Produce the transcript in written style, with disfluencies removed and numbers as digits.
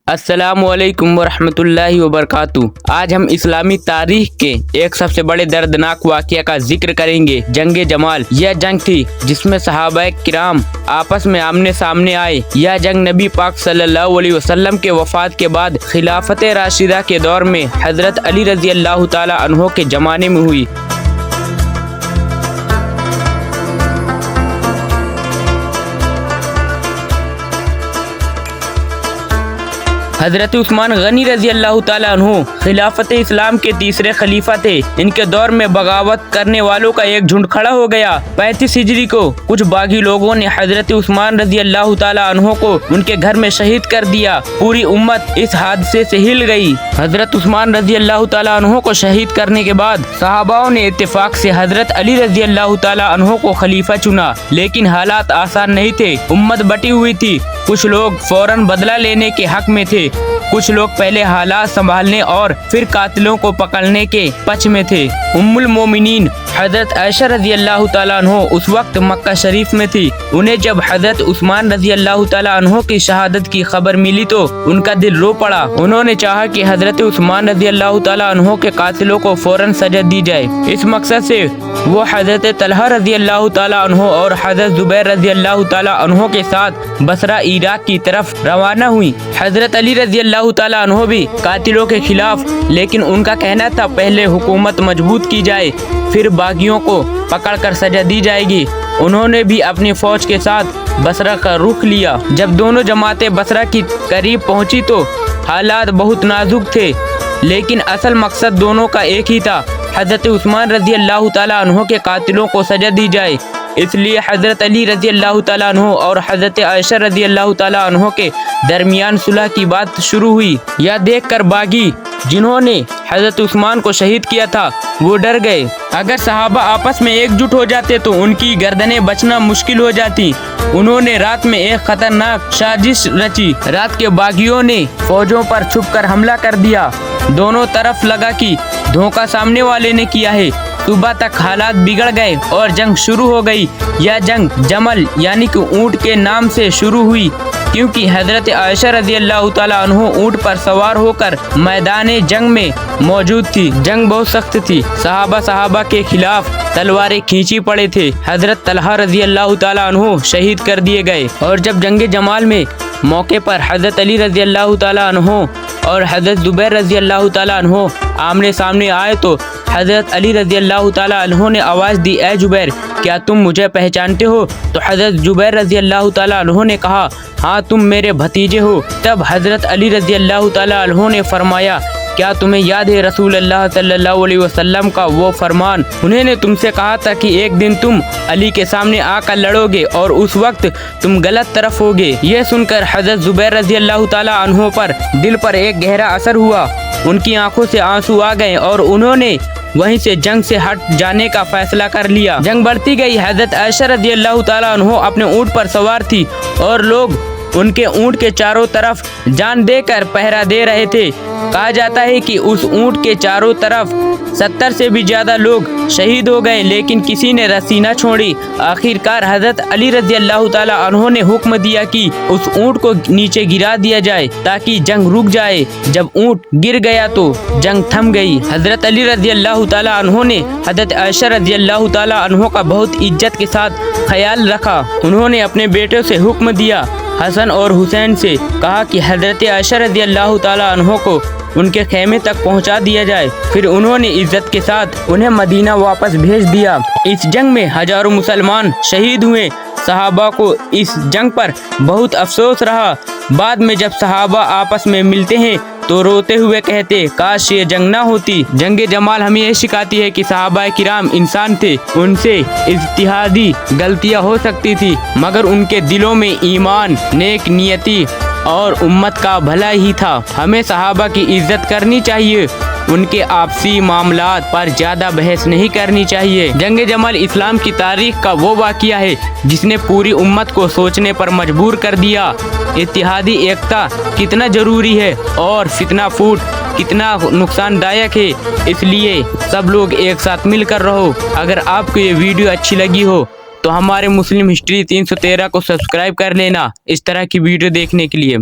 अस्सलामुअलैकुम वरहमतुल्लाहि वबरकातुहू। आज हम इस्लामी तारीख के एक सबसे बड़े दर्दनाक वाक़या का जिक्र करेंगे, जंग जमाल। यह जंग थी जिसमें सहाबाए किराम आपस में आमने सामने आए। यह जंग नबी पाक सल्लल्लाहु अलैहि वसल्लम के वफात के बाद खिलाफत राशिदा के दौर में हजरत अली रज़ी अल्लाह ताला अन्हो के ज़माने में हुई। हजरत उस्मान गनी रजी अल्लाह ताला अन्हु खिलाफत इस्लाम के तीसरे खलीफा थे। इनके दौर में बगावत करने वालों का एक झुंड खड़ा हो गया। 35 हिजरी को कुछ बागी लोगों ने हजरत उस्मान रजी अल्लाह ताला अन्हु को उनके घर में शहीद कर दिया। पूरी उम्मत इस हादसे से हिल गई। हजरत उस्मान रजी अल्लाह ताला अन्हु को शहीद करने के बाद सहाबाओं ने इत्तेफाक से हजरत अली रजी अल्लाह ताला अन्हु को खलीफा चुना, लेकिन हालात आसान नहीं थे। उम्मत बटी हुई थी। कुछ लोग फौरन बदला लेने के हक में थे, कुछ लोग पहले हालात संभालने और फिर कातिलों को पकड़ने के पक्ष में थे। उम्मुल मोमिनीन हजरत आयशा रजी अल्लाह ताला अन्हो उस वक्त मक्का शरीफ में थी। उन्हें जब हजरत उस्मान रजी अल्लाह ताला अन्हो की शहादत की खबर मिली तो उनका दिल रो पड़ा। उन्होंने चाहा कि हजरत उस्मान रजी अल्लाह ताला अन्हो के कातिलों को फौरन सजा दी जाए। इस मकसद से वो हजरत तलहा रजी अल्लाह ताला अन्हो और हजरत जुबैर रजी अल्लाह ताला अन्हो के साथ बसरा इराक की तरफ रवाना हुई। हजरत अली रजी अल्लाह ताला अन्हो भी कातिलों के खिलाफ, लेकिन उनका कहना था पहले हुकूमत मजबूत की जाए, फिर बागियों को पकड़कर सजा दी जाएगी। उन्होंने भी अपनी फौज के साथ बसरा का रुख लिया। जब दोनों जमातें बसरा की करीब पहुंची तो हालात बहुत नाजुक थे, लेकिन असल मकसद दोनों का एक ही था, हजरत उस्मान रजी अल्लाह ताला अन्हो के कातिलों को सजा दी जाए। इसलिए हजरत अली रजी अल्लाह ताला अन्हो और हजरत आयशा रजी अल्लाह ताला अन्हो के दरमियान सुलह की बात शुरू हुई। यह देखकर बागी जिन्होंने हजरत उस्मान को शहीद किया था वो डर गए। अगर सहाबा आपस में एकजुट हो जाते तो उनकी गर्दनें बचना मुश्किल हो जाती। उन्होंने रात में एक खतरनाक साजिश रची। रात के बागियों ने फौजों पर छुपकर हमला कर दिया। दोनों तरफ लगा कि धोखा सामने वाले ने किया है। सुबह तक हालात बिगड़ गए और जंग शुरू हो गई। यह जंग जमल यानी कि ऊँट के नाम से शुरू हुई, क्योंकि हजरत आयशा रजी अल्लाह ताला अन्हो ऊँट पर सवार होकर मैदान जंग में मौजूद थी। जंग बहुत सख्त थी। सहाबा के खिलाफ तलवारें खींची पड़े थे। हजरत तलहा रजी अल्लाह ताला अन्हो शहीद कर दिए गए। और जब जंग जमाल में मौके पर हजरत अली रजी अल्लाह ताला अन्हो और हजरत जुबैर रजी अल्लाह ताला अन्हो आमने सामने आए तो हजरत अली रजी अल्लाह ताला अन्हो ने आवाज़ दी, ए जुबैर, क्या तुम मुझे पहचानते हो? तो हजरत जुबैर रजी अल्लाह ताला अन्हो ने कहा, हाँ, तुम मेरे भतीजे हो। तब हजरत अली रजी अल्लाह ताला अन्हो ने फरमाया, क्या तुम्हें याद है रसूल अल्लाह सल्लल्लाहु अलैहि वसल्लम का वो फरमान? उन्होंने तुमसे कहा था कि एक दिन तुम अली के सामने आकर लड़ोगे और उस वक्त तुम गलत तरफ होगे। यह सुनकर हजरत जुबैर रजी अल्लाह ताला अन्हो पर दिल पर एक गहरा असर हुआ। उनकी आंखों से आंसू आ गए और उन्होंने वहीं से जंग से हट जाने का फैसला कर लिया। जंग बढ़ती गई। हजरत आयशा रजी अल्लाह ताला अन्हो अपने ऊँट पर सवार थी और लोग उनके ऊँट के चारों तरफ जान देकर पहरा दे रहे थे। कहा जाता है कि उस ऊँट के चारों तरफ 70 से भी ज्यादा लोग शहीद हो गए, लेकिन किसी ने रस्सी न छोड़ी। आखिरकार हजरत अली रजी अल्लाह ताला अन्हो ने हुक्म दिया कि उस ऊँट को नीचे गिरा दिया जाए ताकि जंग रुक जाए। जब ऊँट गिर गया तो जंग थम गई। हजरत अली रजी अल्लाह ताला अन्हो ने हजरत आयशा रजी अल्लाह ताला अन्हो का बहुत इज्जत के साथ ख्याल रखा। उन्होंने अपने बेटों से हुक्म दिया, हसन और हुसैन से कहा कि हजरत आयशा रजी अल्लाह ताला अन्हो को उनके खेमे तक पहुंचा दिया जाए। फिर उन्होंने इज्जत के साथ उन्हें मदीना वापस भेज दिया। इस जंग में हजारों मुसलमान शहीद हुए। सहाबा को इस जंग पर बहुत अफसोस रहा। बाद में जब सहाबा आपस में मिलते हैं तो रोते हुए कहते, काश ये जंग ना होती। जंग जमाल हमें यह सिखाती है कि सहाबा किराम इंसान थे, उनसे इज्तिहादी गलतियां हो सकती थी, मगर उनके दिलों में ईमान, नेक नियति और उम्मत का भला ही था। हमें सहाबा की इज्जत करनी चाहिए, उनके आपसी मामलात पर ज़्यादा बहस नहीं करनी चाहिए। जंग जमाल इस्लाम की तारीख का वो वाक़या है जिसने पूरी उम्मत को सोचने पर मजबूर कर दिया। इत्तिहादी एकता कितना ज़रूरी है और फितना फूट कितना नुकसानदायक है, इसलिए सब लोग एक साथ मिलकर रहो। अगर आपको ये वीडियो अच्छी लगी हो तो हमारे मुस्लिम हिस्ट्री 313 को सब्सक्राइब कर लेना इस तरह की वीडियो देखने के लिए।